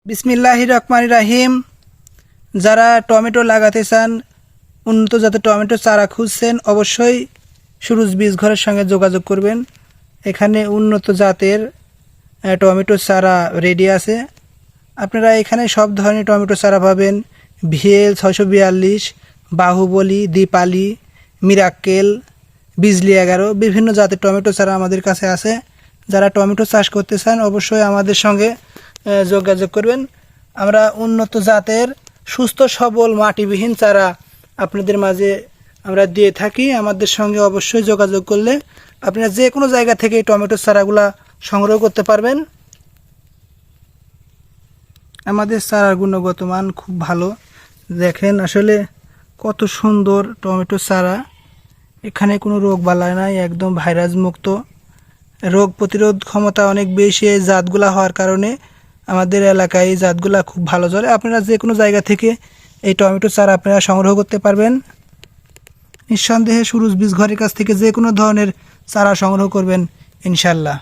বিসমিল্লাহির রহমানির রাহিম। যারা টমেটো লাগাতে চান, উন্নত জাতের টমেটো চারা খুঁজছেন, অবশ্যই সুরুজ বীজ ঘরের সঙ্গে যোগাযোগ করবেন। এখানে উন্নত জাতের টমেটো চারা রেডি আছে। আপনারা এখানে সব ধরনের টমেটো চারা পাবেন। ভিএল 642, বাহুবলী, দীপালি, মিরাক্কেল, বিজলি 11, বিভিন্ন জাতের টমেটো চারা আমাদের কাছে আছে। যারা টমেটো চাষ করতে চান অবশ্যই আমাদের সঙ্গে যোগাযোগ করবেন। আমরা উন্নত জাতের সুস্থ সবল মাটিবিহীন চারা আপনাদের মাঝে আমরা দিয়ে থাকি। আমাদের সঙ্গে অবশ্যই যোগাযোগ করলে আপনারা যে কোনো জায়গা থেকে এই টমেটো চারাগুলা সংগ্রহ করতে পারবেন। আমাদের চারার গুণগত মান খুব ভালো। দেখেন আসলে কত সুন্দর টমেটো চারা। এখানে কোনো রোগ বালাই নাই, একদম ভাইরাস মুক্ত। রোগ প্রতিরোধ ক্ষমতা অনেক বেশি এই জাতগুলা হওয়ার কারণে আমাদের এলাকায় এই জাতগুলা খুব ভালো চলে। আপনারা যে কোনো জায়গা থেকে এই টমেটো চারা আপনারা সংগ্রহ করতে পারবেন। নিঃসন্দেহে সুরুজ বীজ ঘরের কাছ থেকে যে কোনো ধরনের চারা সংগ্রহ করবেন ইনশাল্লাহ।